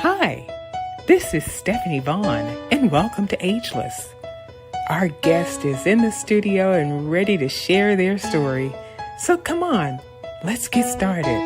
Hi, this is Stephanie Vaughn, and welcome to Ageless. Our guest is in the studio and ready to share their story. So come on, let's get started.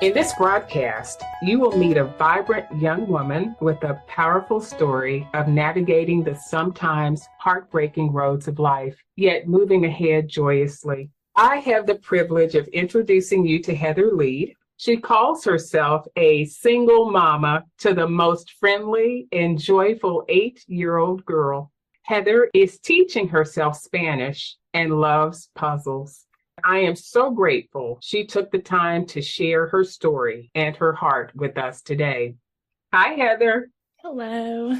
In this broadcast, you will meet a vibrant young woman with a powerful story of navigating the sometimes heartbreaking roads of life, yet moving ahead joyously. I have the privilege of introducing you to Heather Lead. She calls herself a single mama to the most friendly and joyful 8-year-old girl. Heather is teaching herself Spanish and loves puzzles. I am so grateful she took the time to share her story and her heart with us today. Hi, Heather. Hello.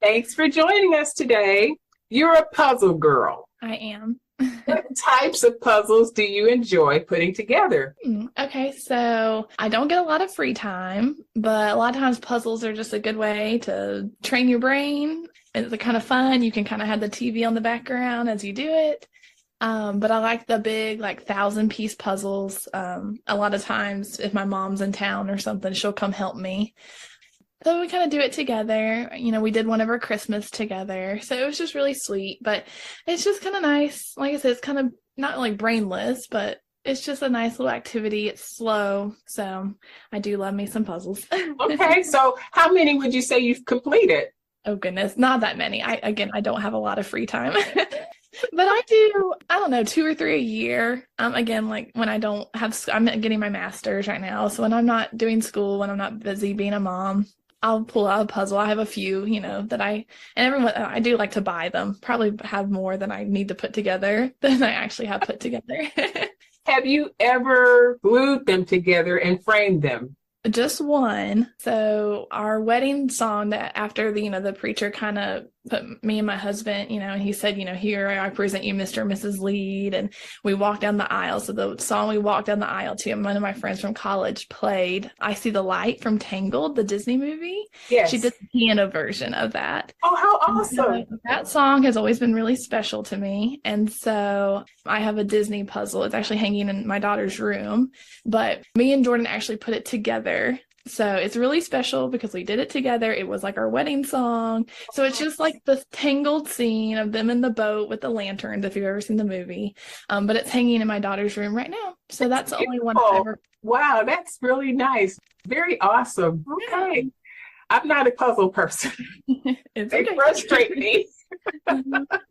Thanks for joining us today. You're a puzzle girl. I am. What types of puzzles do you enjoy putting together? Okay, so I don't get a lot of free time, but a lot of times puzzles are just a good way to train your brain. It's kind of fun. You can kind of have the TV on the background as you do it. But I like the big, 1,000-piece puzzles. A lot of times, if my mom's in town or something, she'll come help me. So we kind of do it together. We did one over Christmas together. So it was just really sweet, but it's just kind of nice. Like I said, it's kind of not like brainless, but it's just a nice little activity. It's slow. So I do love me some puzzles. Okay, so how many would you say you've completed? Oh goodness, not that many. I don't have a lot of free time. But I do, 2 or 3 a year. Again, like when I don't have, I'm getting my master's right now. So when I'm not doing school, when I'm not busy being a mom, I'll pull out a puzzle. I have a few, that I do like to buy them. Probably have more than I need to put together than I actually have put together. Have you ever glued them together and framed them? Just one. So our wedding song that after the preacher kind of put me and my husband, and he said, here I present you Mr. and Mrs. Lead. And we walked down the aisle. So the song we walked down the aisle to, and one of my friends from college played I See the Light from Tangled, the Disney movie. Yes. She did the piano version of that. Oh, how awesome. So that song has always been really special to me. And so I have a Disney puzzle. It's actually hanging in my daughter's room, but me and Jordan actually put it together. So it's really special because we did it together. It was like our wedding song. So it's just like the Tangled scene of them in the boat with the lanterns, if you've ever seen the movie. But it's hanging in my daughter's room right now. So that's the only one I've ever. Wow, that's really nice. Very awesome. Okay. I'm not a puzzle person. They frustrate me.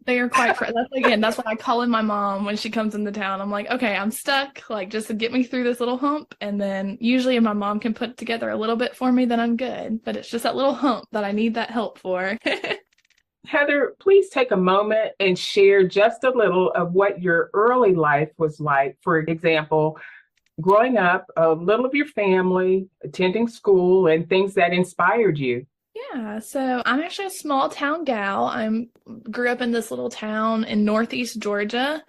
They are quite that's why I call in my mom when she comes into town. I'm like, okay, I'm stuck, just to get me through this little hump. And then usually if my mom can put together a little bit for me, then I'm good. But it's just that little hump that I need that help for. Heather, please take a moment and share just a little of what your early life was like. For example, growing up, a little of your family, attending school, and things that inspired you. Yeah, so I'm actually a small town gal. I grew up in this little town in Northeast Georgia,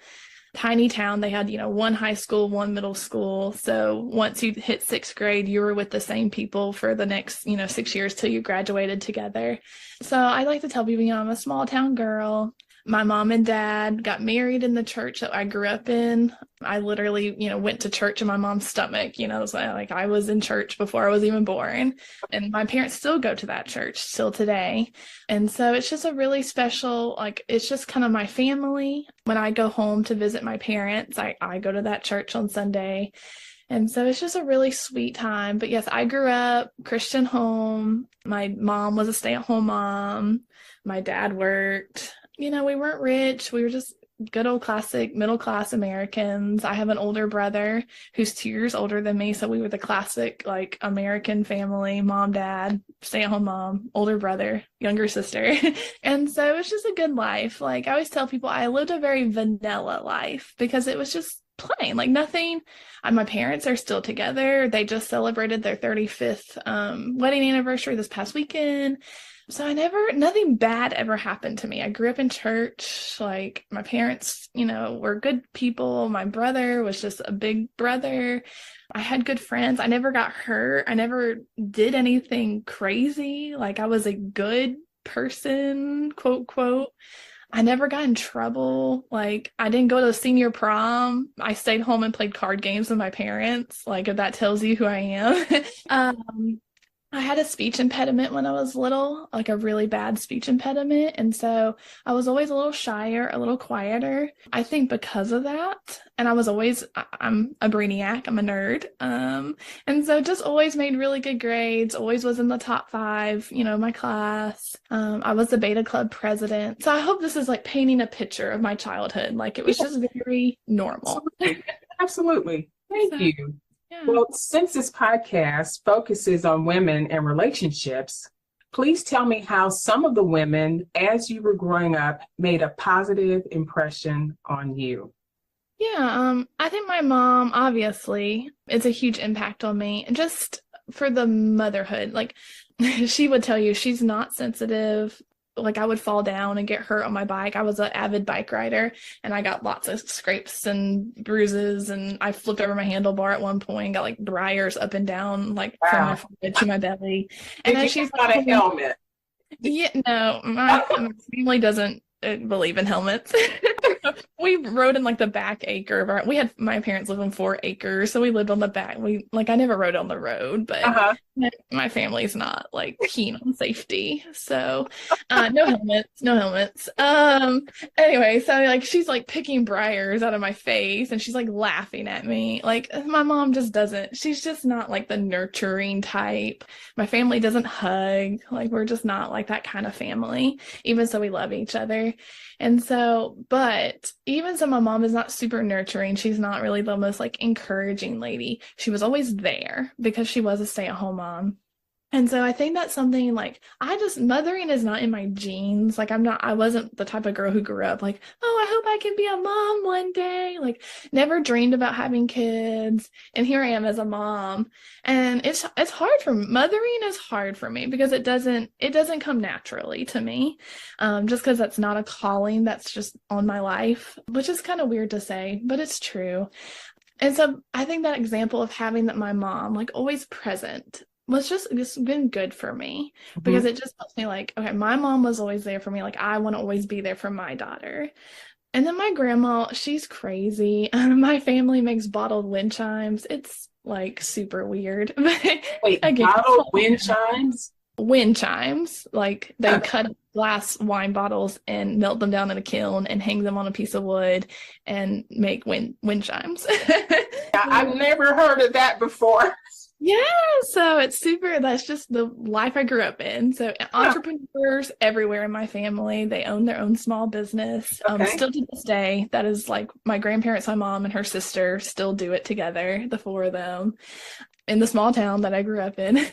tiny town. They had, one high school, one middle school. So once you hit 6th grade, you were with the same people for the next, 6 years till you graduated together. So I like to tell people, I'm a small town girl. My mom and dad got married in the church that I grew up in. I literally, went to church in my mom's stomach. So I was in church before I was even born. And my parents still go to that church still today. And so it's just a really special, it's just kind of my family. When I go home to visit my parents, I go to that church on Sunday. And so it's just a really sweet time. But yes, I grew up Christian home. My mom was a stay-at-home mom. My dad worked. We weren't rich. We were just good old classic middle-class Americans. I have an older brother who's 2 years older than me. So we were the classic, American family, mom, dad, stay-at-home mom, older brother, younger sister. And so it was just a good life. I always tell people I lived a very vanilla life because it was just plain, nothing. My parents are still together. They just celebrated their 35th wedding anniversary this past weekend. So nothing bad ever happened to me. I grew up in church. My parents, were good people. My brother was just a big brother. I had good friends. I never got hurt. I never did anything crazy. I was a good person, quote, quote. I never got in trouble. I didn't go to senior prom. I stayed home and played card games with my parents. If that tells you who I am. I had a speech impediment when I was little, like a really bad speech impediment. And so I was always a little shyer, a little quieter. I think because of that. And I'm a brainiac, I'm a nerd. And so just always made really good grades, always was in the top five, my class. I was the beta club president. So I hope this is like painting a picture of my childhood. Like it was just very normal. Absolutely. Absolutely. Thank So, you. yeah. Well, since this podcast focuses on women and relationships, please tell me how some of the women, as you were growing up, made a positive impression on you. Yeah, I think my mom, obviously, it's a huge impact on me. And just for the motherhood, like she would tell you she's not sensitive. Like I would fall down and get hurt on my bike. I was an avid bike rider and I got lots of scrapes and bruises and I flipped over my handlebar at one point, got like briars up and down, like from my Wow. forehead to my belly. And Did then you she's have on a helmet? yeah, no, my family doesn't believe in helmets. We rode in like the back acre of my parents live on 4 acres, so we lived on the back. I never rode on the road, but Uh-huh. my family's not like keen on safety. So, no helmets, no helmets. Anyway, so like she's like picking briars out of my face and she's like laughing at me. Like my mom just doesn't, she's just not like the nurturing type. My family doesn't hug. Like we're just not like that kind of family, even so we love each other. And so, but even so, my mom is not super nurturing. She's not really the most like encouraging lady. She was always there because she was a stay-at-home mom. And so I think that's something like mothering is not in my genes. Like I wasn't the type of girl who grew up like, oh, I hope I can be a mom one day. Like never dreamed about having kids. And here I am as a mom. And it's hard mothering is hard for me because it doesn't come naturally to me. Just because that's not a calling that's just on my life, which is kind of weird to say, but it's true. And so I think that example of having my mom like always present was just been good for me because it just helps me like, okay, my mom was always there for me. Like I want to always be there for my daughter. And then my grandma, she's crazy. My family makes bottled wind chimes. It's like super weird. Wait, Again, bottled wind chimes? wind chimes, like they cut glass wine bottles and melt them down in a kiln and hang them on a piece of wood and make wind chimes. I've never heard of that before. Yeah, so that's just the life I grew up in. So entrepreneurs everywhere in my family, they own their own small business. Okay. Still to this day, that is like my grandparents, my mom and her sister still do it together, the four of them, in the small town that I grew up in.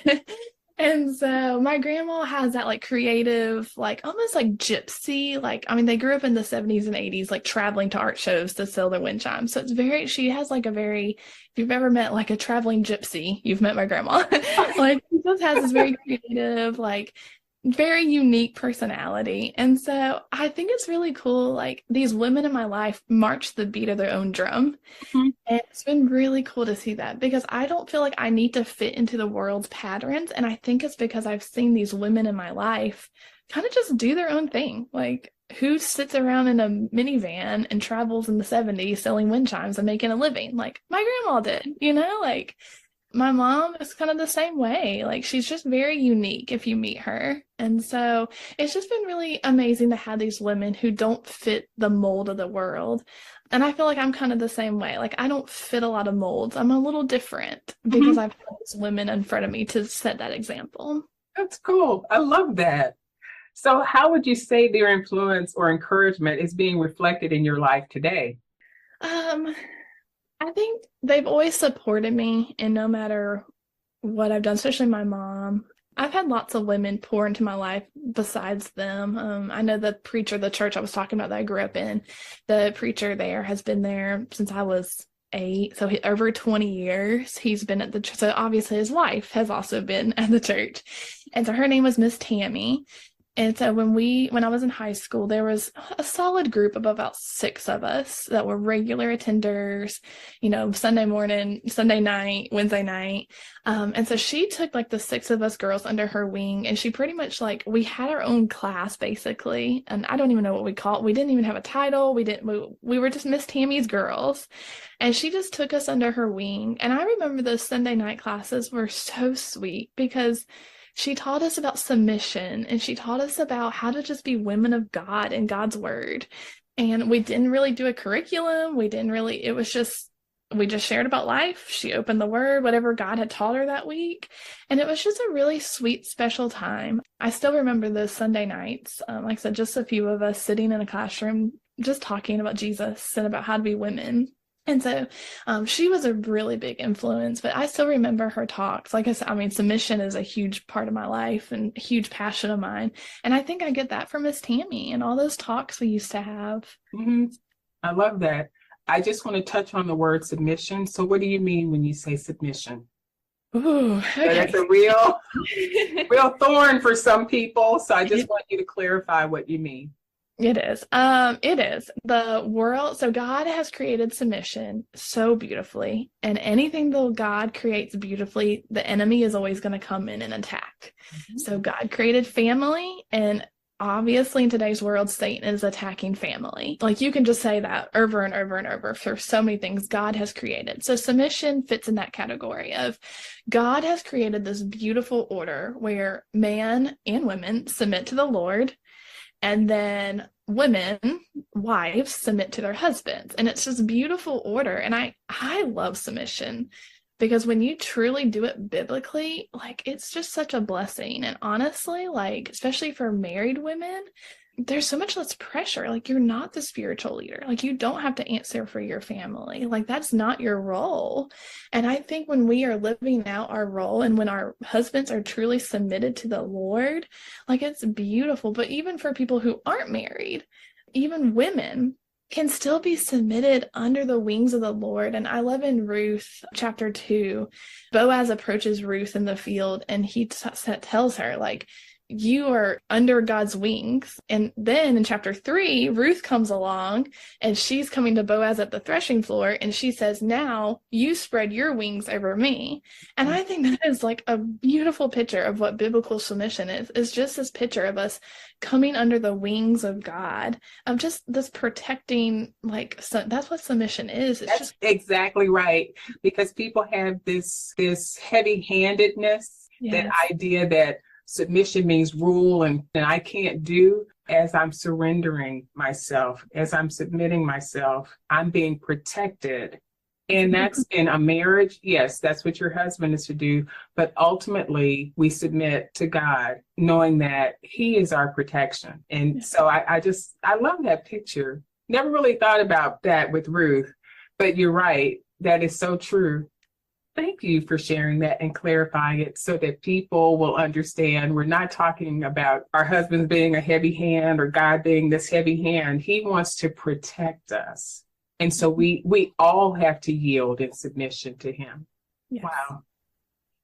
And so my grandma has that like creative, like almost like gypsy, like, I mean, they grew up in the 70s and 80s, like traveling to art shows to sell their wind chimes. So she has like if you've ever met like a traveling gypsy, you've met my grandma. Like she just has this very creative, like very unique personality. And so I think it's really cool. Like these women in my life march the beat of their own drum. Mm-hmm. And it's been really cool to see that because I don't feel like I need to fit into the world's patterns. And I think it's because I've seen these women in my life kind of just do their own thing. Like who sits around in a minivan and travels in the 70s selling wind chimes and making a living? Like my grandma did, like my mom is kind of the same way. Like she's just very unique if you meet her. And so it's just been really amazing to have these women who don't fit the mold of the world. And I feel like I'm kind of the same way. Like I don't fit a lot of molds. I'm a little different because I've had these women in front of me to set that example. That's cool. I love that. So how would you say their influence or encouragement is being reflected in your life today? I think they've always supported me, and no matter what I've done, especially my mom. I've had lots of women pour into my life besides them. I know the preacher, the church I was talking about that I grew up in, the preacher there has been there since I was 8. So over 20 years, he's been at the church. So obviously his wife has also been at the church. And so her name was Miss Tammy. And so when I was in high school, there was a solid group of about 6 of us that were regular attenders, Sunday morning, Sunday night, Wednesday night. And so she took like the 6 of us girls under her wing, and she pretty much like, we had our own class basically. And I don't even know what we call it. We didn't even have a title. We were just Miss Tammy's girls. And she just took us under her wing. And I remember those Sunday night classes were so sweet because she taught us about submission, and she taught us about how to just be women of God and God's word. And we didn't really do a curriculum. It was just, we just shared about life. She opened the word, whatever God had taught her that week. And it was just a really sweet, special time. I still remember those Sunday nights. Like I said, just a few of us sitting in a classroom, just talking about Jesus and about how to be women. And so she was a really big influence, but I still remember her talks. Like I said, I mean, submission is a huge part of my life and a huge passion of mine. And I think I get that from Miss Tammy and all those talks we used to have. Mm-hmm. I love that. I just want to touch on the word submission. So what do you mean when you say submission? Ooh, okay. That's a real thorn for some people. So I just want you to clarify what you mean. It is. It is. The world, so God has created submission so beautifully, and anything that God creates beautifully, the enemy is always going to come in and attack. Mm-hmm. So God created family, and obviously in today's world, Satan is attacking family. Like, you can just say that over and over and over for so many things God has created. So submission fits in that category of God has created this beautiful order where man and women submit to the Lord. And then women, wives, submit to their husbands. And it's just beautiful order. And I love submission because when you truly do it biblically, like, it's just such a blessing. And honestly, like, especially for married women, there's so much less pressure. Like, you're not the spiritual leader. Like, you don't have to answer for your family. Like, that's not your role. And I think when we are living out our role and when our husbands are truly submitted to the Lord, like, it's beautiful. But even for people who aren't married, even women can still be submitted under the wings of the Lord. And I love in Ruth chapter 2, Boaz approaches Ruth in the field, and he tells her, like, you are under God's wings. And then in chapter 3, Ruth comes along, and she's coming to Boaz at the threshing floor, and she says, now you spread your wings over me. And I think that is like a beautiful picture of what biblical submission is. It's just this picture of us coming under the wings of God, of just this protecting, like, so that's what submission is. It's that's just exactly right. Because people have this heavy-handedness, yes. that idea that submission means rule, and I can't do. As I'm surrendering myself, as I'm submitting myself, I'm being protected. And that's in a marriage. Yes, that's what your husband is to do. But ultimately, we submit to God, knowing that He is our protection. And so I love that picture. Never really thought about that with Ruth, but you're right. That is so true. Thank you for sharing that and clarifying it so that people will understand. We're not talking about our husbands being a heavy hand or God being this heavy hand. He wants to protect us. And so we all have to yield in submission to Him. Yes. Wow.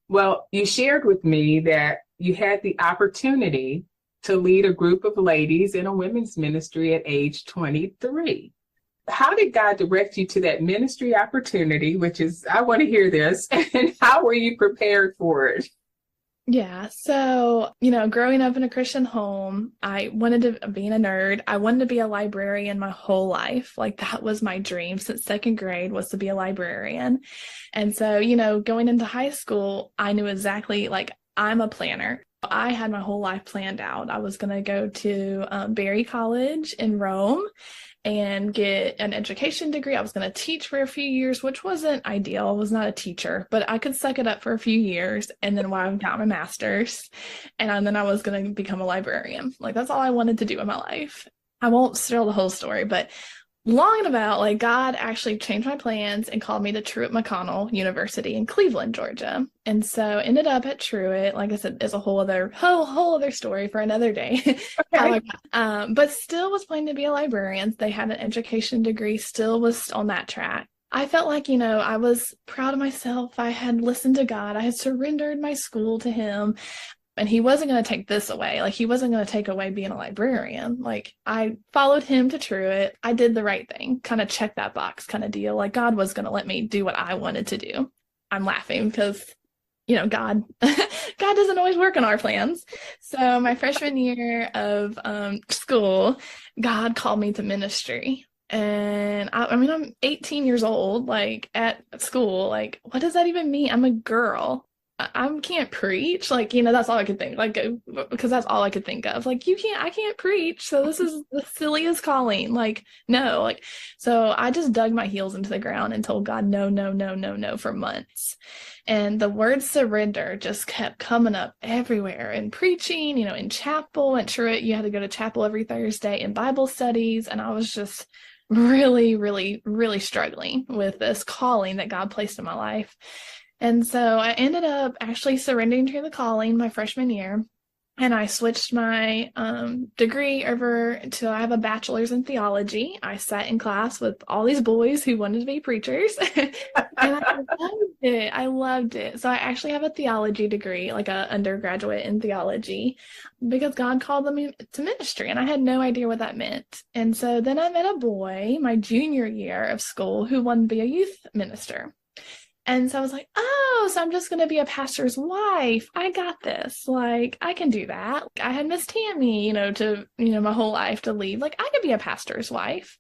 Well, you shared with me that you had the opportunity to lead a group of ladies in a women's ministry at age 23. How did God direct you to that ministry opportunity, which is, I want to hear this, and how were you prepared for it? Yeah. So, growing up in a Christian home, I wanted to, being a nerd, I wanted to be a librarian my whole life. Like, that was my dream since second grade, was to be a librarian. And so, going into high school, I knew exactly, like, I'm a planner. I had my whole life planned out. I was going to go to Berry College in Rome and get an education degree. I was going to teach for a few years, which wasn't ideal. I was not a teacher, but I could suck it up for a few years. And then I got my master's, and then I was going to become a librarian. Like, that's all I wanted to do in my life. I won't tell the whole story, but long and about, like, God actually changed my plans and called me to Truett McConnell University in Cleveland, Georgia. And so ended up at Truett. Like I said, is a whole other story for another day. Okay. But still was planning to be a librarian. They had an education degree, still was on that track. I felt like, I was proud of myself. I had listened to God. I had surrendered my school to Him. and he wasn't going to take this away. Like, he wasn't going to take away being a librarian. Like, I followed him to Truett. I did the right thing, kind of check that box kind of deal. Like, God was going to let me do what I wanted to do. I'm laughing because, God, God doesn't always work on our plans. So my freshman year of school, God called me to ministry. And I mean, I'm 18 years old, like at school. Like, what does that even mean? I'm a girl. I can't preach. Like, that's all I could think. Like, because that's all I could think of. Like, I can't preach. So this is the silliest calling. Like, no. Like, so I just dug my heels into the ground and told God, no, no, no, no, no for months. And the word surrender just kept coming up everywhere in preaching, in chapel. At Truett, you had to go to chapel every Thursday in Bible studies. And I was just really, really, really struggling with this calling that God placed in my life. And so I ended up actually surrendering to the calling my freshman year. And I switched my degree over to, I have a bachelor's in theology. I sat in class with all these boys who wanted to be preachers. And I loved it. I loved it. So I actually have a theology degree, like an undergraduate in theology, because God called me to ministry. And I had no idea what that meant. And so then I met a boy my junior year of school who wanted to be a youth minister. And so I was like, oh, so I'm just going to be a pastor's wife. I got this. Like, I can do that. I had Miss Tammy, my whole life to lead. Like, I could be a pastor's wife.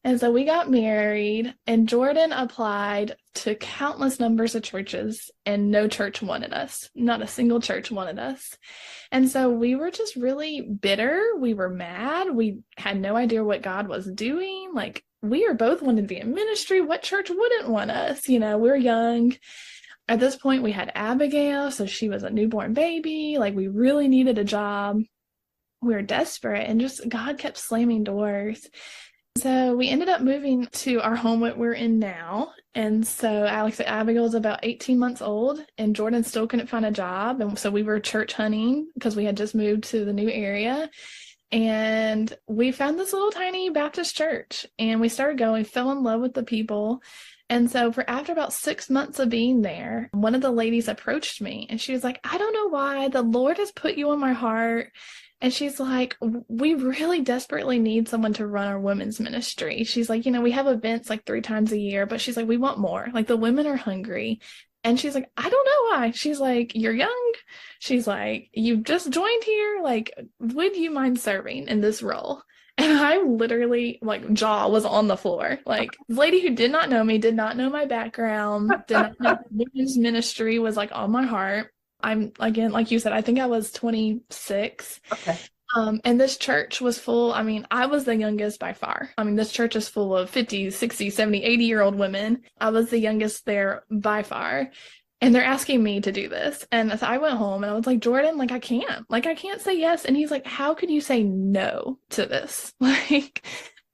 And so we got married, and Jordan applied to countless numbers of churches, and no church wanted us. Not a single church wanted us. And so we were just really bitter. We were mad. We had no idea what God was doing. Like, we were both wanting to be in ministry. What church wouldn't want us? We're young. At this point, we had Abigail, so she was a newborn baby. Like, we really needed a job. We were desperate, and just God kept slamming doors. So we ended up moving to our home that we're in now. And so Abigail was about 18 months old, and Jordan still couldn't find a job. And so we were church hunting because we had just moved to the new area. And we found this little tiny Baptist church, and we started going, fell in love with the people. And so after about 6 months of being there, one of the ladies approached me, and she was like, I don't know why the Lord has put you on my heart. And she's like, we really desperately need someone to run our women's ministry. She's like, we have events like 3 times a year, but she's like, we want more. Like, the women are hungry. And she's like, I don't know why. She's like, you're young. She's like, you just joined here. Like, would you mind serving in this role? And I literally, like, jaw was on the floor. Like, this lady who did not know me, did not know my background, did not know women's ministry was like on my heart. I'm, again, like you said, I think I was 26. Okay. And this church was full. I mean, I was the youngest by far. I mean, this church is full of 50, 60, 70, 80-year-old women. I was the youngest there by far. And they're asking me to do this. And so I went home and I was like, Jordan, like, I can't say yes. And he's like, how could you say no to this? Like,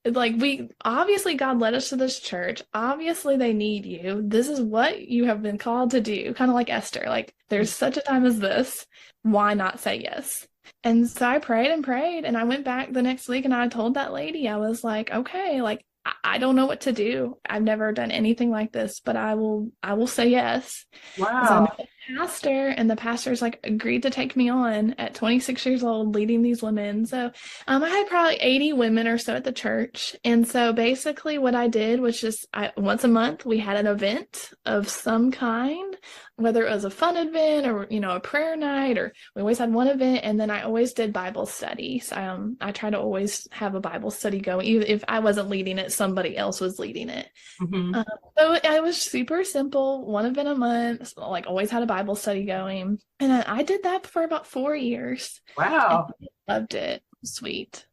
we obviously, God led us to this church. Obviously, they need you. This is what you have been called to do. Kind of like Esther. Like, there's such a time as this. Why not say yes? And so I prayed and prayed, and I went back the next week, and I told that lady, I was like, okay, like, I don't know what to do. I've never done anything like this, but I will say yes. Wow. So I met the pastor, and the pastor's like agreed to take me on at 26 years old, leading these women. So I had probably 80 women or so at the church. And so basically what I did was just once a month, we had an event of some kind, whether it was a fun event or, a prayer night, or we always had one event. And then I always did Bible studies. I try to always have a Bible study going. Even if I wasn't leading it, somebody else was leading it. Mm-hmm. So it was super simple, one event a month, like always had a Bible study going. And I did that for about 4 years. Wow. I loved it. Sweet.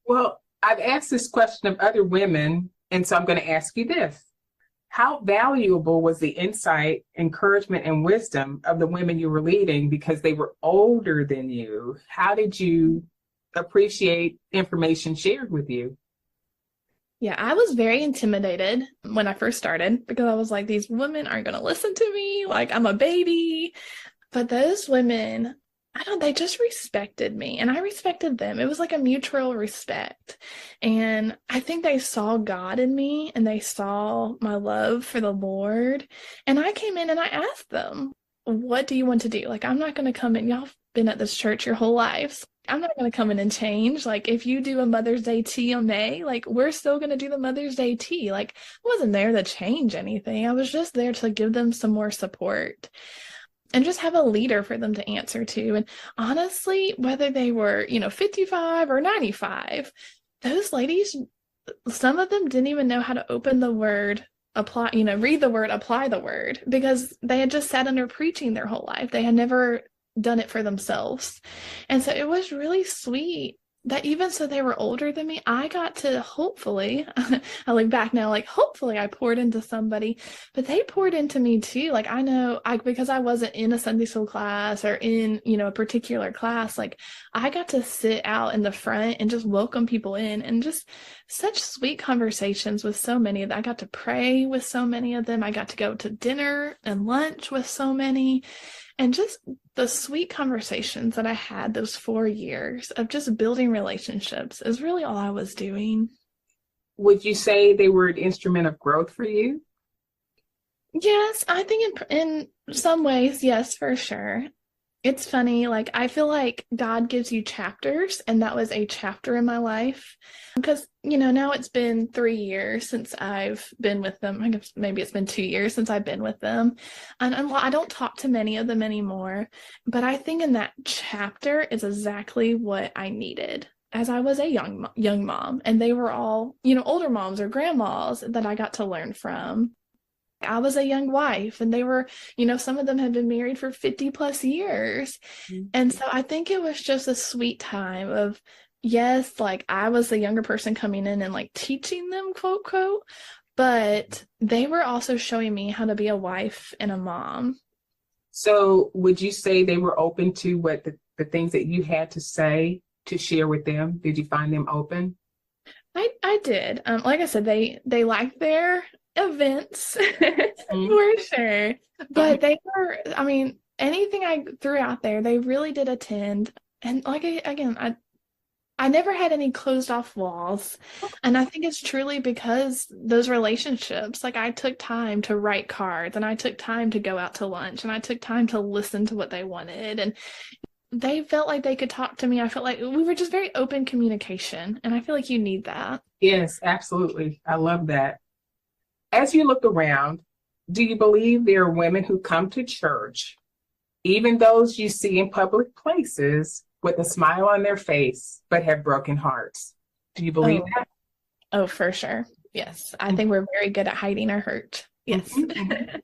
Well, I've asked this question of other women, and so I'm going to ask you this. How valuable was the insight, encouragement, and wisdom of the women you were leading because they were older than you? How did you appreciate information shared with you? Yeah, I was very intimidated when I first started because I was like, these women aren't going to listen to me. Like, I'm a baby. But those women, they just respected me and I respected them. It was like a mutual respect. And I think they saw God in me and they saw my love for the Lord. And I came in and I asked them, what do you want to do? Like, I'm not going to come in. Y'all been at this church your whole life. I'm not going to come in and change. Like, if you do a Mother's Day tea on May, like, we're still going to do the Mother's Day tea. Like, I wasn't there to change anything. I was just there to give them some more support and just have a leader for them to answer to. And honestly, whether they were, 55 or 95, those ladies, some of them didn't even know how to open the word, apply, read the word, apply the word, because they had just sat under preaching their whole life. They had never done it for themselves. And so it was really sweet that even so they were older than me, I got to hopefully, I look back now, like, hopefully I poured into somebody, but they poured into me too. Like, I know because I wasn't in a Sunday school class or in, a particular class, like, I got to sit out in the front and just welcome people in, and just such sweet conversations with so many of them. I got to pray with so many of them. I got to go to dinner and lunch with so many. And just the sweet conversations that I had those 4 years of just building relationships is really all I was doing. Would you say they were an instrument of growth for you? Yes, I think in some ways, yes, for sure. It's funny, like, I feel like God gives you chapters, and that was a chapter in my life. Because, now it's been 3 years since I've been with them. I guess maybe it's been 2 years since I've been with them. And I don't talk to many of them anymore. But I think in that chapter is exactly what I needed as I was a young mom. And they were all, older moms or grandmas that I got to learn from. I was a young wife, and they were, some of them had been married for 50 plus years. Mm-hmm. And so I think it was just a sweet time of, yes, like, I was the younger person coming in and, like, teaching them, quote, quote, but they were also showing me how to be a wife and a mom. So would you say they were open to what the things that you had to say to share with them? Did you find them open? I did. Like I said, they liked their events for sure, but they were, anything I threw out there, they really did attend. And like, again, I never had any closed off walls. And I think it's truly because those relationships, like, I took time to write cards, and I took time to go out to lunch, and I took time to listen to what they wanted. And they felt like they could talk to me. I felt like we were just very open communication. And I feel like you need that. Yes, absolutely. I love that. As you look around, do you believe there are women who come to church, even those you see in public places, with a smile on their face, but have broken hearts? Do you believe that? Oh, for sure. Yes. I think we're very good at hiding our hurt. Yes. Mm-hmm.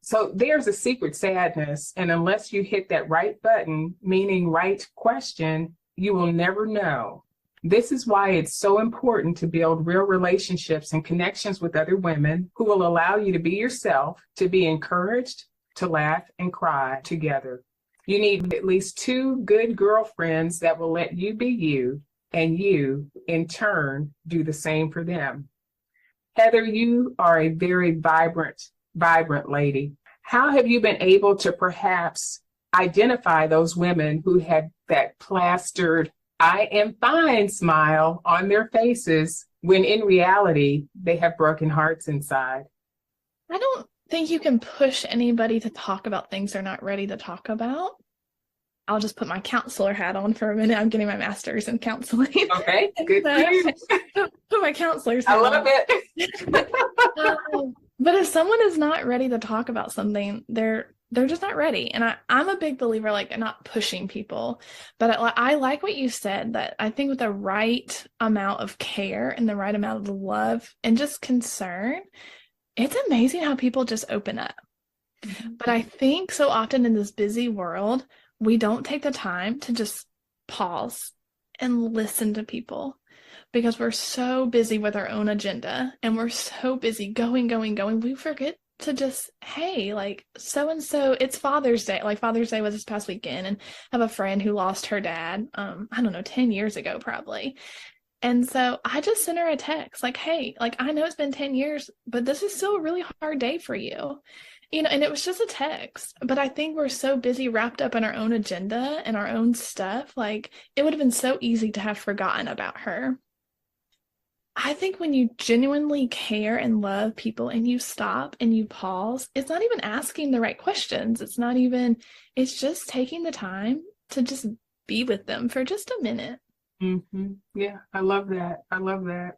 So there's a secret sadness, and unless you hit that right button, meaning right question, you will never know. This is why it's so important to build real relationships and connections with other women who will allow you to be yourself, to be encouraged, to laugh and cry together. You need at least 2 good girlfriends that will let you be you, and you, in turn, do the same for them. Heather, you are a very vibrant lady. How have you been able to perhaps identify those women who had that plastered "I am fine" smile on their faces when in reality they have broken hearts inside? I don't think you can push anybody to talk about things they're not ready to talk about. I'll just put my counselor hat on for a minute. I'm getting my master's in counseling. Okay, good for you. Put my counselor's hat on. I love it. But if someone is not ready to talk about something, they're just not ready. And I'm a big believer, like, not pushing people. But I like what you said, that I think with the right amount of care and the right amount of love and just concern, it's amazing how people just open up. Mm-hmm. But I think so often in this busy world, we don't take the time to just pause and listen to people, because we're so busy with our own agenda, and we're so busy going. We forget to just, hey, like, so-and-so, it's Father's Day. Like, Father's Day was this past weekend, and I have a friend who lost her dad, 10 years ago, probably. And so I just sent her a text like, hey, like, I know it's been 10 years, but this is still a really hard day for you. And it was just a text, but I think we're so busy wrapped up in our own agenda and our own stuff. Like, it would have been so easy to have forgotten about her. I think when you genuinely care and love people and you stop and you pause, it's not even asking the right questions. It's just taking the time to just be with them for just a minute. Yeah, I love that. I love that.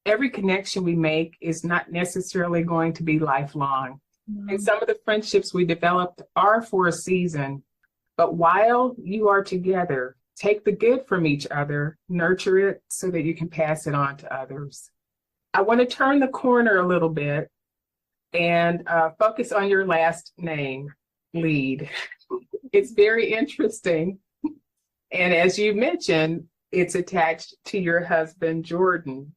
Every connection we make is not necessarily going to be lifelong. And some of the friendships we developed are for a season. But while you are together, take the good from each other, nurture it so that you can pass it on to others. I want to turn the corner a little bit and focus on your last name, Lead. It's very interesting. And as you mentioned, it's attached to your husband, Jordan.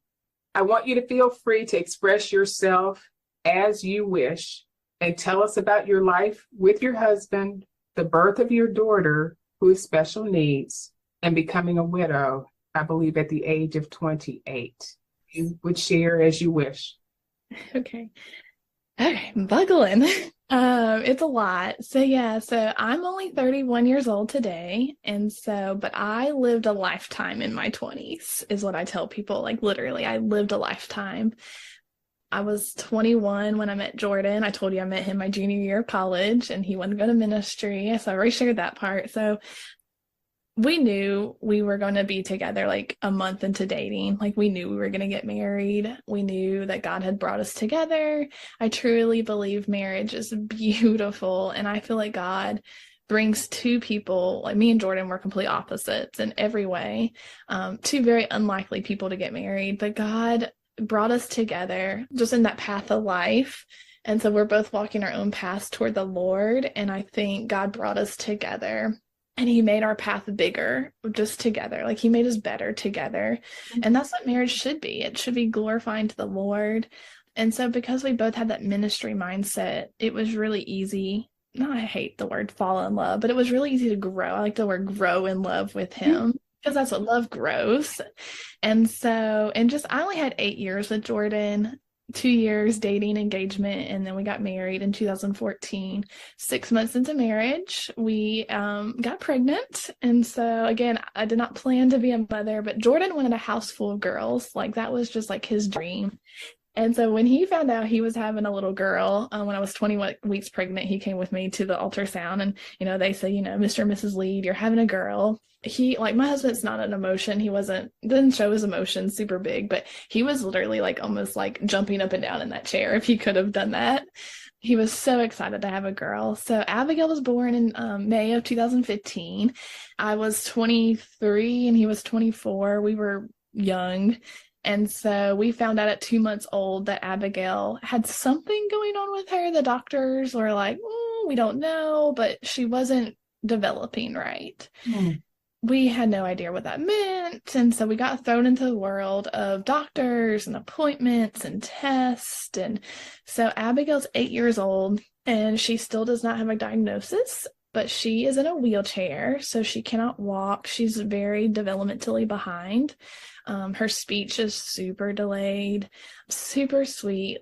I want you to feel free to express yourself as you wish and tell us about your life with your husband, the birth of your daughter who has special needs, and becoming a widow, I believe at the age of 28. You would share as you wish. Okay. Okay, buckle in. It's a lot. So I'm only 31 years old today. But I lived a lifetime in my 20s, is what I tell people. Like, literally, I lived a lifetime. I was 21 when I met Jordan. I told you I met him my junior year of college, and he wanted to go to ministry. So I already shared that part. So we knew we were going to be together like a month into dating. Like, we knew we were going to get married. We knew that God had brought us together. I truly believe marriage is beautiful. And I feel like God brings two people, like me and Jordan were complete opposites in every way. Two very unlikely people to get married, but God brought us together just in that path of life. And so we're both walking our own paths toward the Lord. And I think God brought us together. And he made our path bigger just together. Like, he made us better together. And that's what marriage should be. It should be glorifying to the Lord. And so because we both had that ministry mindset, it was really easy. No, I hate the word fall in love, but it was really easy to grow. I like the word grow in love with him, because that's what love grows. And I only had 8 years with Jordan. 2 years dating, engagement, and then we got married in 2014. 6 months into marriage, we got pregnant. And so again, I did not plan to be a mother, but Jordan wanted a house full of girls. Like, that was just like his dream. And so when he found out he was having a little girl, when I was 20 weeks pregnant, he came with me to the ultrasound, and, they say, Mr. and Mrs. Lead, you're having a girl. My husband's not an emotion. Didn't show his emotions super big, but he was literally like almost like jumping up and down in that chair if he could have done that. He was so excited to have a girl. So Abigail was born in May of 2015. I was 23 and he was 24. We were young. And so we found out at 2 months old that Abigail had something going on with her. The doctors were like, we don't know, but she wasn't developing right. We had no idea what that meant. And so we got thrown into the world of doctors and appointments and tests. And so Abigail's 8 years old, and she still does not have a diagnosis, but she is in a wheelchair, so she cannot walk. She's very developmentally behind. Her speech is super delayed, super sweet.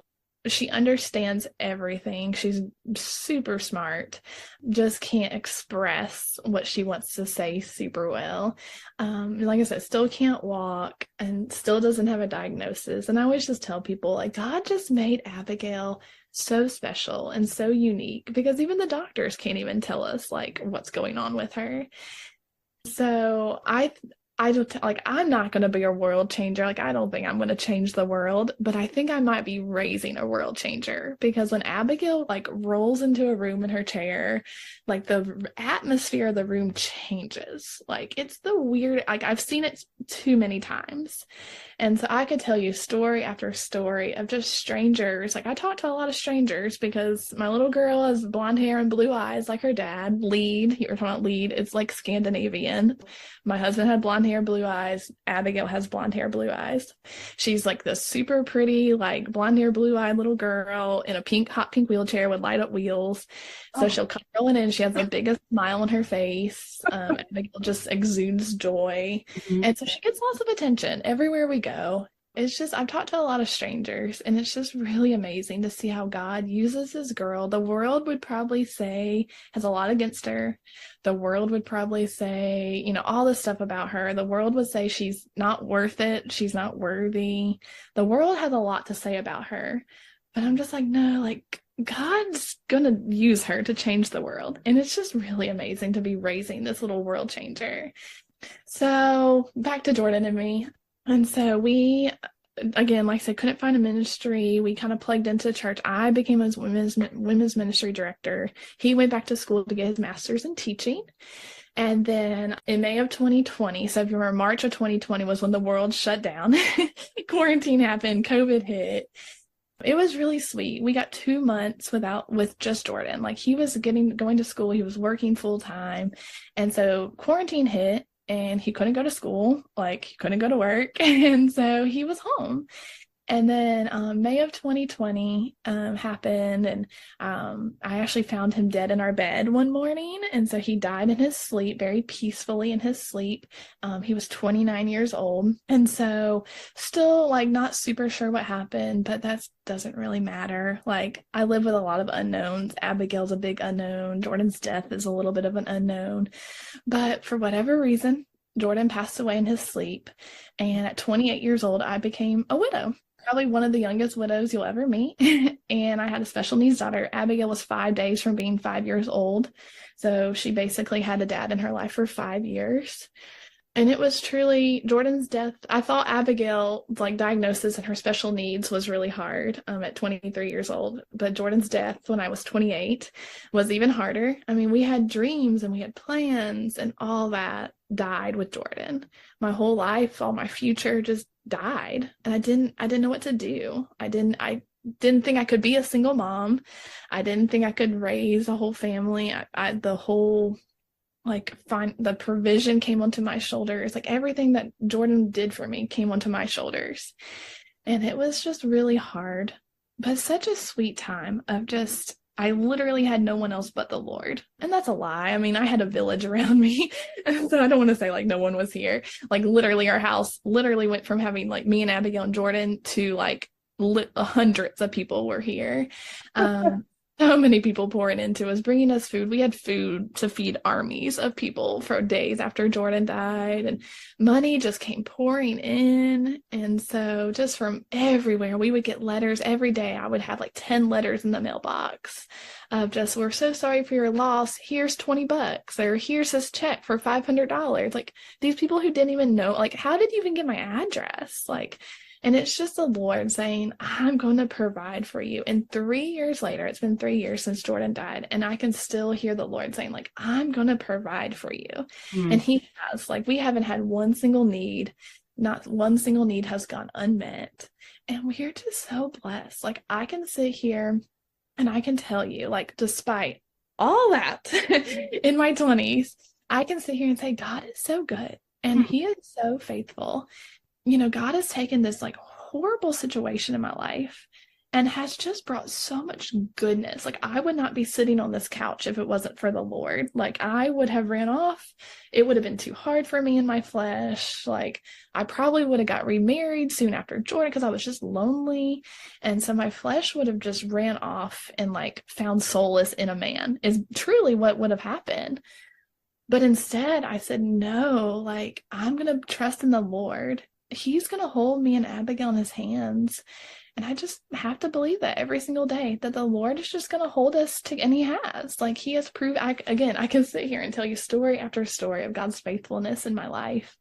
She understands everything. She's super smart, just can't express what she wants to say super well. Like I said, still can't walk and still doesn't have a diagnosis. And I always just tell people, like, God just made Abigail so special and so unique, because even the doctors can't even tell us like what's going on with her. So I don't like, I'm not going to be a world changer. Like, I don't think I'm going to change the world, but I think I might be raising a world changer, because when Abigail like rolls into a room in her chair, like the atmosphere of the room changes. Like, it's the weird, like, I've seen it too many times. And so I could tell you story after story of just strangers. Like, I talk to a lot of strangers because my little girl has blonde hair and blue eyes like her dad. Lead, you were talking about Lead, it's like Scandinavian. My husband had blonde hair, blue eyes. Abigail has blonde hair, blue eyes. She's like this super pretty, like blonde hair, blue eyed little girl in a hot pink wheelchair with light up wheels. So she'll come rolling in. She has the biggest smile on her face. Abigail just exudes joy. And so she gets lots of attention everywhere we go. It's just, I've talked to a lot of strangers, and it's just really amazing to see how God uses this girl. The world would probably say has a lot against her. The world would probably say, all this stuff about her. The world would say she's not worth it. She's not worthy. The world has a lot to say about her. But I'm just like, no, like, God's gonna use her to change the world. And it's just really amazing to be raising this little world changer. So back to Jordan and me. And so we, again, like I said, couldn't find a ministry. We kind of plugged into church. I became his women's ministry director. He went back to school to get his master's in teaching. And then in May of 2020, so if you remember, March of 2020 was when the world shut down. Quarantine happened, COVID hit. It was really sweet. We got 2 months with just Jordan. Like he was going to school, he was working full time. And so quarantine hit and he couldn't go to school, like he couldn't go to work. And so he was home. And then May of 2020 happened, and I actually found him dead in our bed one morning. And so he died in his sleep, very peacefully in his sleep. He was 29 years old. And so still like not super sure what happened, but that doesn't really matter. Like I live with a lot of unknowns. Abigail's a big unknown. Jordan's death is a little bit of an unknown. But for whatever reason, Jordan passed away in his sleep. And at 28 years old, I became a widow. Probably one of the youngest widows you'll ever meet. And I had a special needs daughter. Abigail was 5 days from being 5 years old. So she basically had a dad in her life for 5 years. And it was truly Jordan's death. I thought Abigail's like diagnosis and her special needs was really hard at 23 years old. But Jordan's death when I was 28 was even harder. I mean, we had dreams and we had plans and all that died with Jordan. My whole life, all my future just died. And I didn't know what to do. I didn't think I could be a single mom. I didn't think I could raise a whole family. The provision came onto my shoulders. Like everything that Jordan did for me came onto my shoulders. And it was just really hard, but such a sweet time of just, I literally had no one else but the Lord. And that's a lie. I mean, I had a village around me. So I don't want to say like no one was here. Like literally our house literally went from having like me and Abigail and Jordan to like hundreds of people were here. So many people pouring into us, bringing us food. We had food to feed armies of people for days after Jordan died, and money just came pouring in. And so just from everywhere, we would get letters every day. I would have like 10 letters in the mailbox of just, we're so sorry for your loss. Here's $20, or here's this check for $500. Like these people who didn't even know, like, how did you even get my address? Like, and it's just the Lord saying, I'm going to provide for you. And 3 years later, it's been 3 years since Jordan died, and I can still hear the Lord saying, like, I'm going to provide for you. Mm. And he has, like, we haven't had one single need. Not one single need has gone unmet. And we're just so blessed. Like, I can sit here and I can tell you, like, despite all that in my 20s, I can sit here and say, God is so good. And he is so faithful. You know, God has taken this like horrible situation in my life and has just brought so much goodness. Like I would not be sitting on this couch if it wasn't for the Lord. Like I would have ran off. It would have been too hard for me in my flesh. Like I probably would have got remarried soon after Jordan because I was just lonely. And so my flesh would have just ran off and like found solace in a man is truly what would have happened. But instead I said, no, like I'm going to trust in the Lord. He's going to hold me and Abigail in his hands. And I just have to believe that every single day that the Lord is just going to hold us to, and he has. Like he has proved, I can sit here and tell you story after story of God's faithfulness in my life.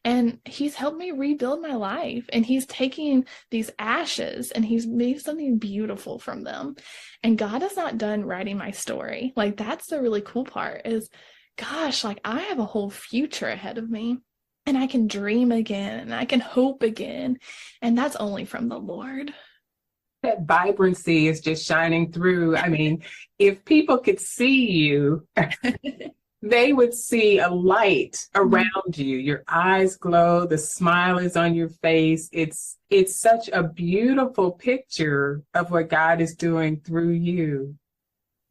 And he's helped me rebuild my life. And he's taking these ashes and he's made something beautiful from them. And God is not done writing my story. Like that's the really cool part is, gosh, like I have a whole future ahead of me. And I can dream again, and I can hope again. And that's only from the Lord. That vibrancy is just shining through. I mean, if people could see you, they would see a light around you. Your eyes glow, the smile is on your face. It's such a beautiful picture of what God is doing through you.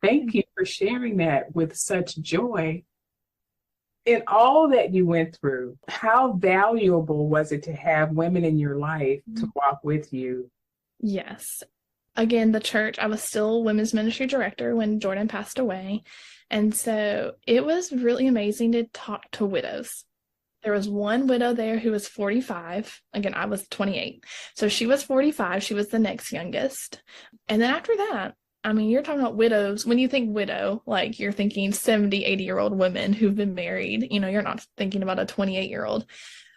Thank you for sharing that with such joy. In all that you went through, how valuable was it to have women in your life to walk with you? Yes. Again, the church, I was still women's ministry director when Jordan passed away. And so it was really amazing to talk to widows. There was one widow there who was 45. Again, I was 28. So she was 45. She was the next youngest. And then after that, I mean, you're talking about widows. When you think widow, like you're thinking 70, 80-year-old women who've been married. You're not thinking about a 28-year-old.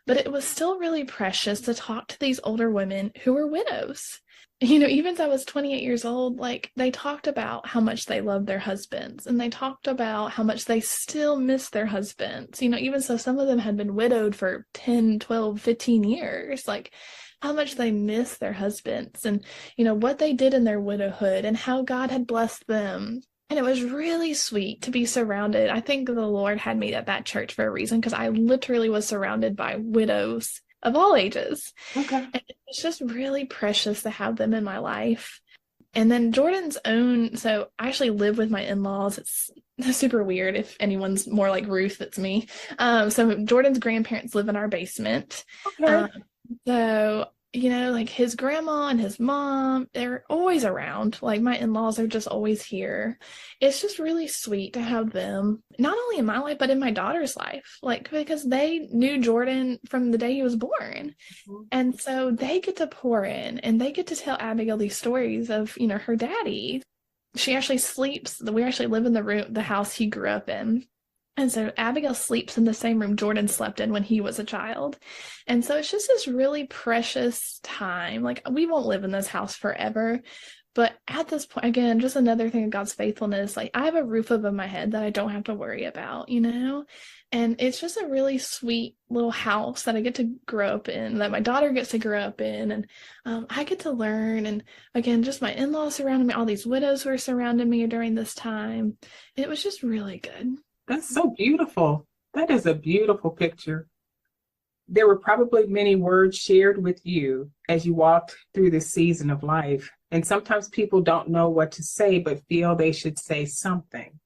But it was still really precious to talk to these older women who were widows. Even as I was 28 years old, like they talked about how much they loved their husbands and they talked about how much they still miss their husbands. Even so, some of them had been widowed for 10, 12, 15 years, like how much they miss their husbands and, what they did in their widowhood and how God had blessed them. And it was really sweet to be surrounded. I think the Lord had me at that church for a reason because I literally was surrounded by widows of all ages. Okay. And it's just really precious to have them in my life. And then Jordan's own, so I actually live with my in-laws. It's super weird if anyone's more like Ruth, it's me. So Jordan's grandparents live in our basement. Okay. So, like his grandma and his mom, they're always around. Like my in-laws are just always here. It's just really sweet to have them, not only in my life, but in my daughter's life. Like, because they knew Jordan from the day he was born. And so they get to pour in and they get to tell Abigail these stories of, her daddy. She actually sleeps, we actually live in the house he grew up in. And so Abigail sleeps in the same room Jordan slept in when he was a child. And so it's just this really precious time. Like, we won't live in this house forever. But at this point, again, just another thing of God's faithfulness. Like, I have a roof over my head that I don't have to worry about, And it's just a really sweet little house that I get to grow up in, that my daughter gets to grow up in. And I get to learn. And again, just my in-laws surrounding me, all these widows were surrounding me during this time. It was just really good. That's so beautiful. That is a beautiful picture. There were probably many words shared with you as you walked through this season of life. And sometimes people don't know what to say, but feel they should say something.